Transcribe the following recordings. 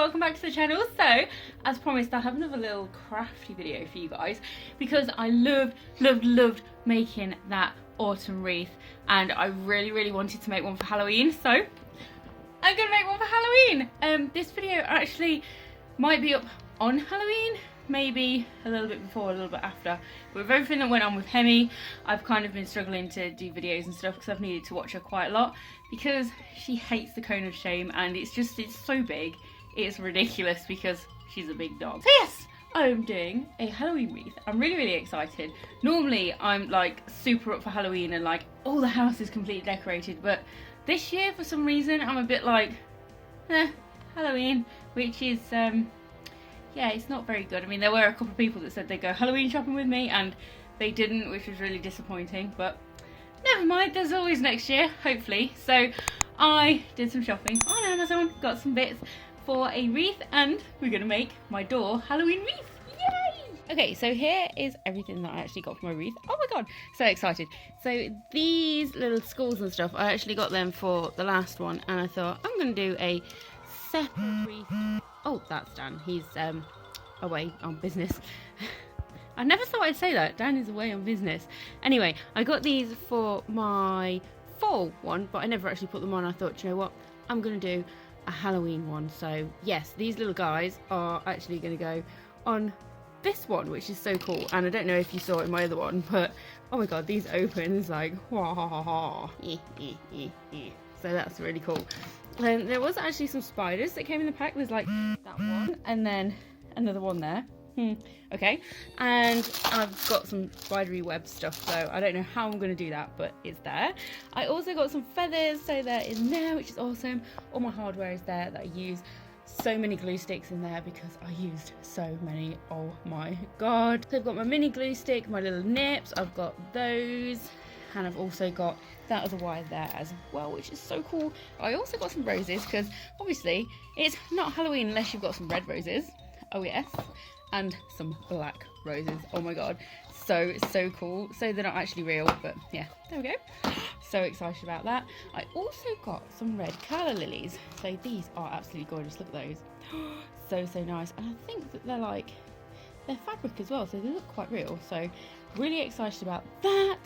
welcome back to the channel. So, as promised, I have another little crafty video for you guys because I loved making that autumn wreath, and I really wanted to make one for Halloween, so I'm gonna make one for Halloween. This video actually might be up on Halloween, maybe a little bit before, a little bit after. With everything that went on with Hemi, I've kind of been struggling to do videos and stuff because I've needed to watch her quite a lot because she hates the cone of shame, and it's so big, it's ridiculous because she's a big dog. So yes, I'm doing a Halloween wreath. I'm really excited. Normally I'm like super up for Halloween and like all the house is completely decorated, but this year for some reason I'm a bit like Halloween, which is yeah, it's not very good. I mean, there were a couple of people that said they'd go Halloween shopping with me and they didn't, which was really disappointing, but never mind, there's always next year, hopefully. So I did some shopping on Amazon, got some bits for a wreath, and we're gonna make my door Halloween wreath. Yay! Okay, so here is everything that I actually got for my wreath. Oh my god, so excited. So these little skulls and stuff, I actually got them for the last one, and I thought I'm gonna do a separate wreath. Oh, that's Dan. He's away on business. I never thought I'd say that. Dan is away on business. Anyway, I got these for my fall one, but I never actually put them on. I thought, you know what? I'm going to do a Halloween one. So, yes, these little guys are actually going to go on this one, which is so cool. And I don't know if you saw it in my other one, but oh my god, these opens like wah ha ha ha. So that's really cool. And there was actually some spiders that came in the pack. There's like that one and then another one there. Okay, and I've got some spidery web stuff, so I don't know how I'm going to do that, but it's there. I also got some feathers, so they're in there, which is awesome. All my hardware is there that I use. So many glue sticks in there because I used so many. Oh my god. So I've got my mini glue stick, my little nips, I've got those, and I've also got that other wire there as well, which is so cool. I also got some roses because obviously it's not Halloween unless you've got some red roses. Oh yes, and some black roses. Oh my god, so cool. So they're not actually real, but yeah, there we go. So excited about that. I also got some red calla lilies. So these are absolutely gorgeous. Look at those. So nice. And I think that they're fabric as well, so they look quite real. So really excited about that.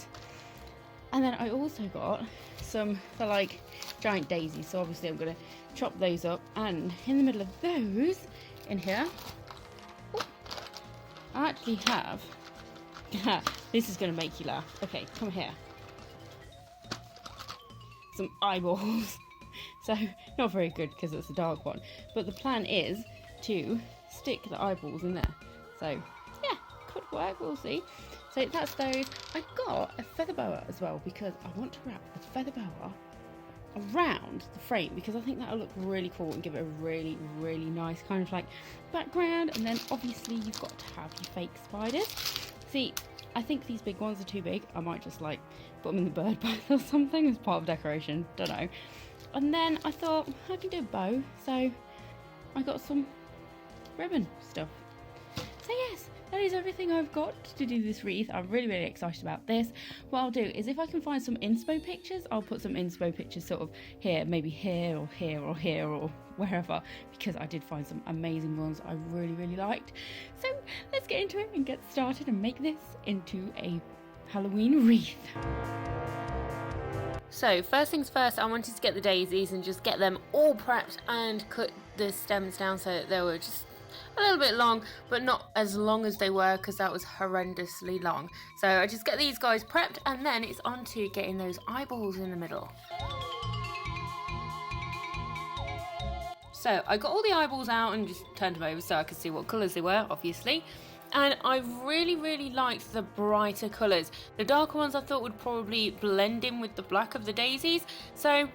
And then I also got some for like giant daisies. So obviously I'm going to chop those up, and in the middle of those in here, I actually have this is going to make you laugh. Okay, come here. Some eyeballs. So not very good because it's a dark one, but the plan is to stick the eyeballs in there. So yeah, could work, we'll see. So that's those. I got a feather boa as well because I want to wrap the feather boa around the frame because I think that'll look really cool and give it a really nice kind of like background. And then obviously you've got to have your fake spiders. See, I think these big ones are too big. I might just like put them in the bird bath or something as part of decoration, don't know. And then I thought I can do a bow, so I got some ribbon stuff. So yes, that is everything I've got to do this wreath. I'm really excited about this. What I'll do is if I can find some inspo pictures, I'll put some inspo pictures sort of here, maybe here or here or here or wherever, because I did find some amazing ones I really liked. So let's get into it and get started and make this into a Halloween wreath. So first things first, I wanted to get the daisies and just get them all prepped and cut the stems down so that they were just a little bit long, but not as long as they were because that was horrendously long. So I just get these guys prepped, and then it's on to getting those eyeballs in the middle. So I got all the eyeballs out and just turned them over so I could see what colours they were, obviously. And I really liked the brighter colours. The darker ones I thought would probably blend in with the black of the daisies. So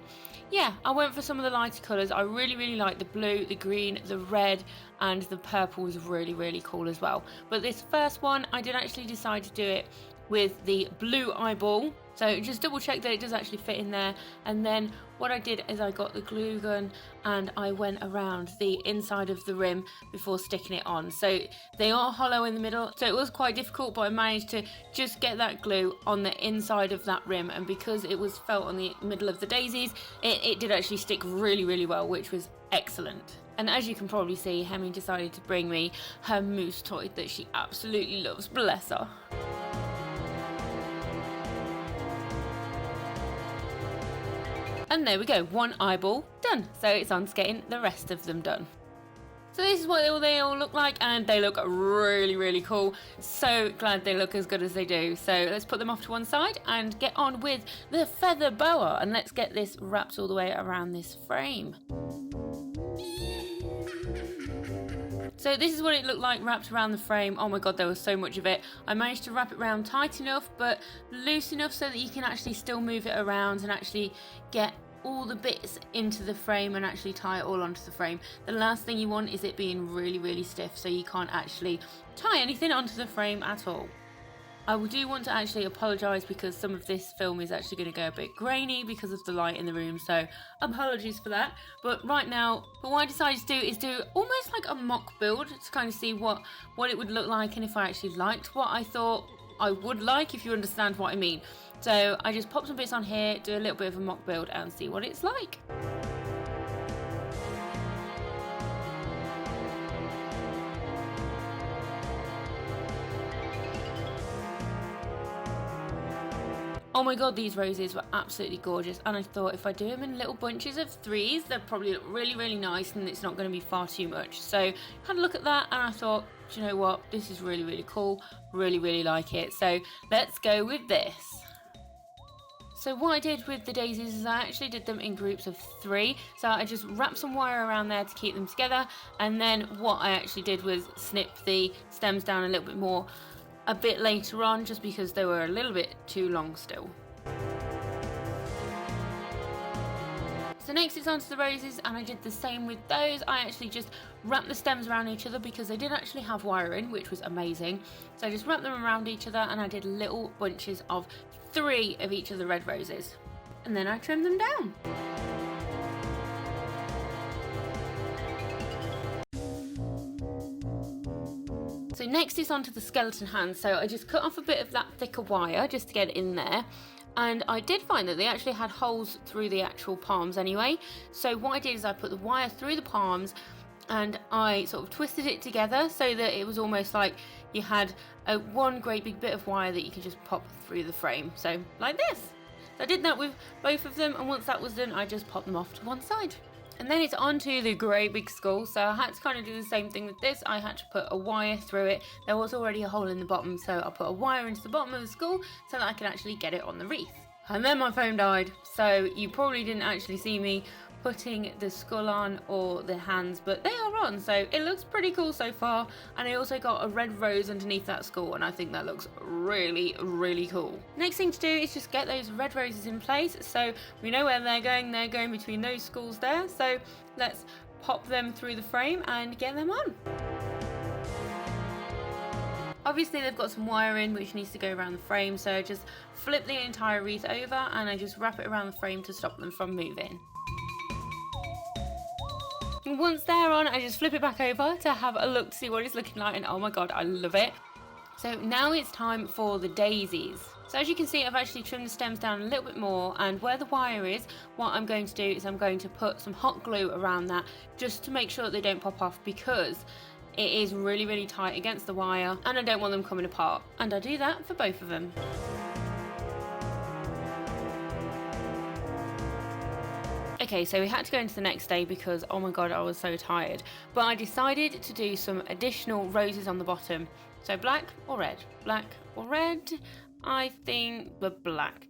yeah, I went for some of the lighter colours. I really like the blue, the green, the red, and the purple was really cool as well. But this first one, I did actually decide to do it with the blue eyeball So just double check that it does actually fit in there. And then what I did is I got the glue gun and I went around the inside of the rim before sticking it on. So they are hollow in the middle, so it was quite difficult, but I managed to just get that glue on the inside of that rim, and because it was felt on the middle of the daisies, it did actually stick really well, which was excellent. And as you can probably see, Hemi decided to bring me her moose toy that she absolutely loves, bless her. And there we go, one eyeball done. So it's on to getting the rest of them done. So this is what they all look like, and they look really cool. So glad they look as good as they do. So let's put them off to one side and get on with the feather boa, and let's get this wrapped all the way around this frame. So this is what it looked like wrapped around the frame. Oh my god, there was so much of it. I managed to wrap it around tight enough but loose enough so that you can actually still move it around and actually get all the bits into the frame and actually tie it all onto the frame. The last thing you want is it being really stiff, so you can't actually tie anything onto the frame at all. I do want to actually apologise because some of this film is actually going to go a bit grainy because of the light in the room, so apologies for that. But right now, what I decided to do is do almost like a mock build to kind of see what it would look like and if I actually liked what I thought I would like, if you understand what I mean. So I just pop some bits on here, do a little bit of a mock build and see what it's like. Oh my god, these roses were absolutely gorgeous, and I thought if I do them in little bunches of 3s, they'll probably look really nice and it's not going to be far too much. So had a look at that and I thought, do you know what, this is really cool, really like it. So let's go with this. So what I did with the daisies is I actually did them in groups of 3. So I just wrapped some wire around there to keep them together, and then what I actually did was snip the stems down a little bit more a bit later on, just because they were a little bit too long still. So next it's onto the roses, and I did the same with those. I actually just wrapped the stems around each other because they did actually have wiring, which was amazing. So I just wrapped them around each other and I did little bunches of 3 of each of the red roses. And then I trimmed them down. So next is onto the skeleton hands. So I just cut off a bit of that thicker wire just to get it in there. And I did find that they actually had holes through the actual palms anyway. So what I did is I put the wire through the palms and I sort of twisted it together so that it was almost like you had one great big bit of wire that you could just pop through the frame. So like this. So I did that with both of them, and once that was done, I just popped them off to one side. And then it's onto the great big skull. So I had to kind of do the same thing with this. I had to put a wire through it. There was already a hole in the bottom, so I put a wire into the bottom of the skull so that I could actually get it on the wreath. And then my phone died, so you probably didn't actually see me putting the skull on or the hands, but they are on, so it looks pretty cool so far. And I also got a red rose underneath that skull, and I think that looks really cool. Next thing to do is just get those red roses in place, so we know where they're going between those skulls there. So let's pop them through the frame and get them on. Obviously they've got some wiring which needs to go around the frame, so I just flip the entire wreath over and I just wrap it around the frame to stop them from moving. And once they're on, I just flip it back over to have a look to see what it's looking like, and oh my god, I love it. So now it's time for the daisies. So as you can see, I've actually trimmed the stems down a little bit more, and where the wire is, what I'm going to do is I'm going to put some hot glue around that just to make sure that they don't pop off, because it is really tight against the wire and I don't want them coming apart. And I do that for both of them. Okay, so we had to go into the next day because, oh my god, I was so tired. But I decided to do some additional roses on the bottom. So black or red? Black or red? I think the black.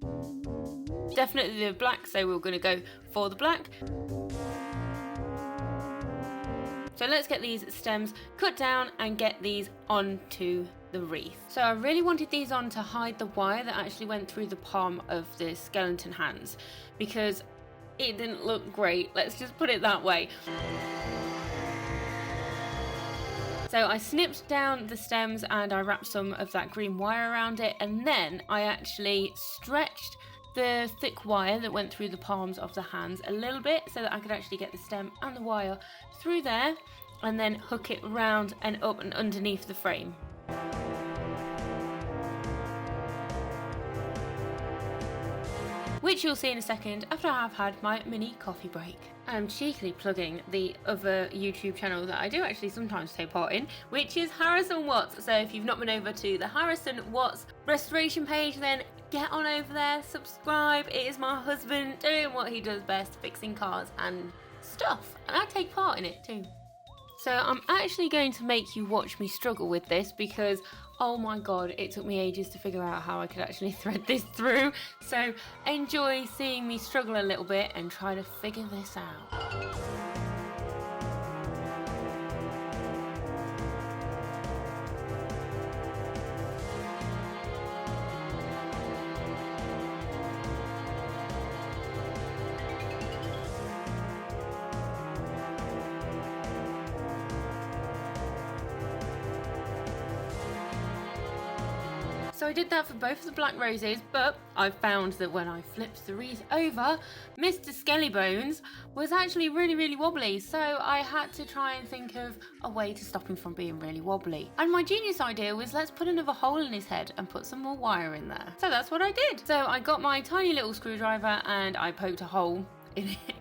Definitely the black, so we're going to go for the black. So let's get these stems cut down and get these onto the wreath. So I really wanted these on to hide the wire that actually went through the palm of the skeleton hands, because it didn't look great, let's just put it that way. So I snipped down the stems and I wrapped some of that green wire around it, and then I actually stretched the thick wire that went through the palms of the hands a little bit so that I could actually get the stem and the wire through there, and then hook it round and up and underneath the frame. Which you'll see in a second after I have had my mini coffee break. I'm cheekily plugging the other YouTube channel that I do actually sometimes take part in, which is Harrison Watts. So if you've not been over to the Harrison Watts restoration page, then get on over there, subscribe. It is my husband doing what he does best, fixing cars and stuff, and I take part in it too. So I'm actually going to make you watch me struggle with this because, oh my god, it took me ages to figure out how I could actually thread this through. So enjoy seeing me struggle a little bit and try to figure this out. So I did that for both of the black roses, but I found that when I flipped the wreath over, Mr. Skellybones was actually really wobbly, so I had to try and think of a way to stop him from being really wobbly. And my genius idea was, let's put another hole in his head and put some more wire in there. So that's what I did. So I got my tiny little screwdriver and I poked a hole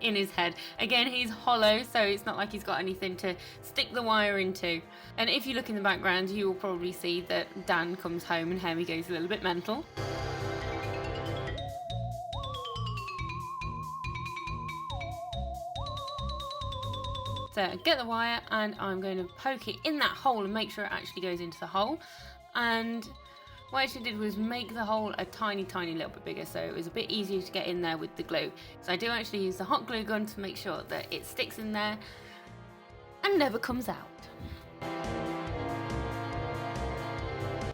in his head. Again, he's hollow, so it's not like he's got anything to stick the wire into. And if you look in the background, you will probably see that Dan comes home and Hemi goes a little bit mental. So get the wire and I'm going to poke it in that hole and make sure it actually goes into the hole. And what I actually did was make the hole a tiny little bit bigger, so it was a bit easier to get in there with the glue. So I do actually use the hot glue gun to make sure that it sticks in there and never comes out.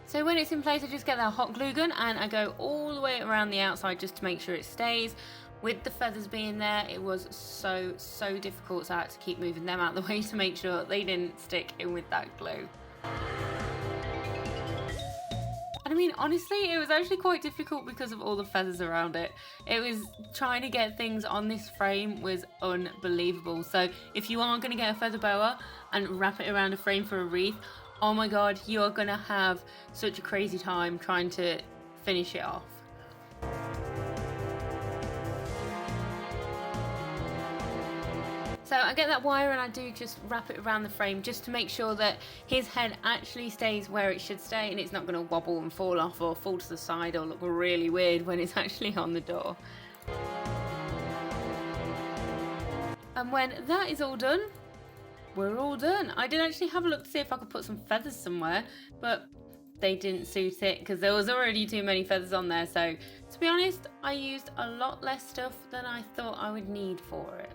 So when it's in place, I just get that hot glue gun and I go all the way around the outside just to make sure it stays. With the feathers being there, it was so difficult, so I had to keep moving them out of the way to make sure they didn't stick in with that glue. I mean, honestly, it was actually quite difficult because of all the feathers around it. It was trying to get things on this frame was unbelievable. So if you are going to get a feather boa and wrap it around a frame for a wreath, oh my god, you are going to have such a crazy time trying to finish it off. So I get that wire and I do just wrap it around the frame just to make sure that his head actually stays where it should stay and it's not going to wobble and fall off or fall to the side or look really weird when it's actually on the door. And when that is all done, we're all done. I did actually have a look to see if I could put some feathers somewhere, but they didn't suit it because there was already too many feathers on there. So to be honest, I used a lot less stuff than I thought I would need for it.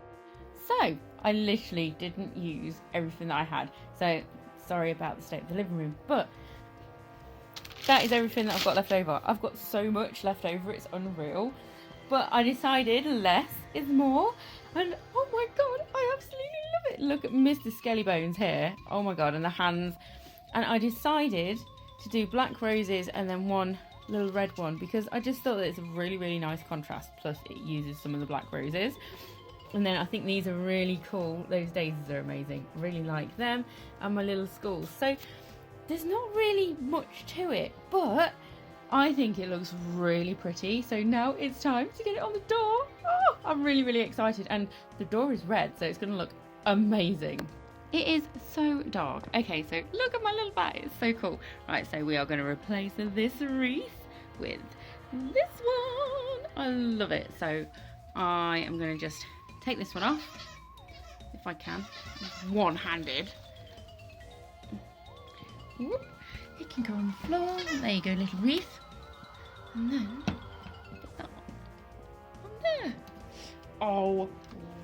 So I literally didn't use everything that I had, so sorry about the state of the living room, but that is everything that I've got left over. I've got so much left over, it's unreal, but I decided less is more, and oh my god, I absolutely love it. Look at Mr. Skellybones here, oh my god, and the hands, and I decided to do black roses and then one little red one because I just thought that it's a really nice contrast, plus it uses some of the black roses. And then I think these are really cool. Those daisies are amazing. I really like them. And my little skulls. So there's not really much to it, but I think it looks really pretty. So now it's time to get it on the door. Oh, I'm really excited. And the door is red, so it's going to look amazing. It is so dark. Okay, so look at my little bat. It's so cool. Right, so we are going to replace this wreath with this one. I love it. So I am going to just take this one off, if I can, one-handed. Whoop. It can go on the floor. There you go, little wreath. And then put that one on there. Oh,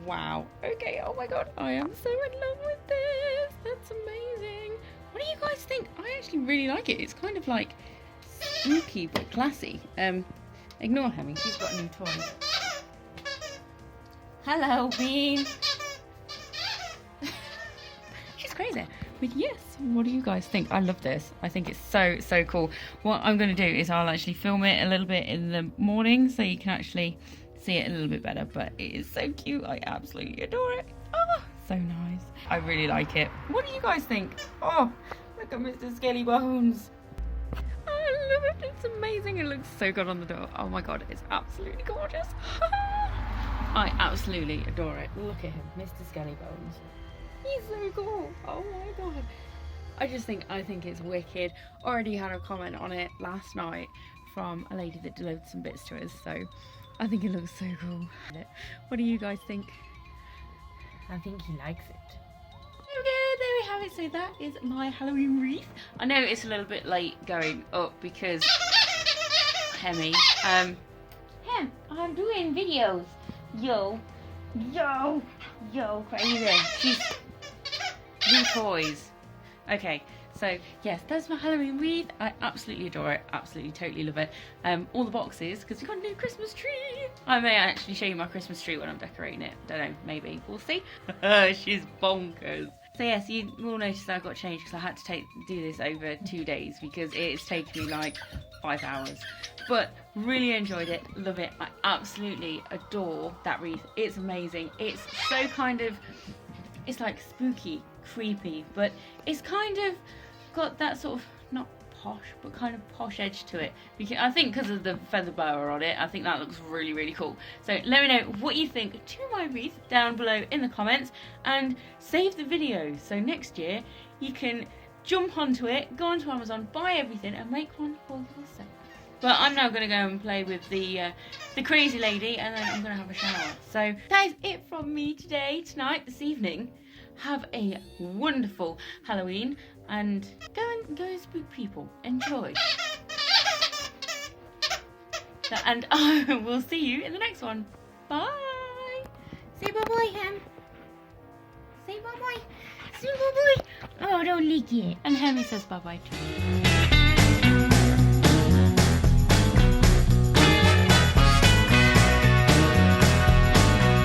wow. Okay, oh my god, I am so in love with this. That's amazing. What do you guys think? I actually really like it. It's kind of like spooky but classy. Ignore Hemi, she's got a new toy. Hello, Bean. She's crazy. But yes, what do you guys think? I love this. I think it's so cool. What I'm going to do is I'll actually film it a little bit in the morning so you can actually see it a little bit better. But it is so cute. I absolutely adore it. Oh, so nice. I really like it. What do you guys think? Oh, look at Mr. Skelly Bones. I love it. It's amazing. It looks so good on the door. Oh my god, it's absolutely gorgeous. I absolutely adore it. Look at him, Mr. Skelly Bones. He's so cool. Oh my god. I think it's wicked. Already had a comment on it last night from a lady that delivered some bits to us, so I think it looks so cool. What do you guys think? I think he likes it. Okay, there we have it. So that is my Halloween wreath. I know it's a little bit late going up because Hemi. Hem, I'm doing videos. Yo, crazy. She's new toys. Okay, so yes, that's my Halloween wreath. I absolutely adore it. Absolutely, totally love it. All the boxes, because we've got a new Christmas tree. I may actually show you my Christmas tree when I'm decorating it. Don't know, maybe. We'll see. She's bonkers. So yes, you will notice that I've got changed because I had to do this over 2 days because it's taken me like 5 hours. But really enjoyed it, love it. I absolutely adore that wreath. It's amazing. It's so kind of, it's like spooky, creepy, but it's kind of got that sort of, not posh, but kind of posh edge to it. Because I think because of the feather boa on it, I think that looks really, really cool. So let me know what you think to my wreath down below in the comments and save the video. So next year you can jump onto it, go onto Amazon, buy everything and make one for yourself. But I'm now going to go and play with the crazy lady and then I'm going to have a shower. So that is it from me today, tonight, this evening. Have a wonderful Halloween and go and spook people. Enjoy. And I will see you in the next one. Bye. Say bye-bye, Hem. Say bye-bye. Say bye-bye. Oh, don't lick it. And Hemi says bye-bye too.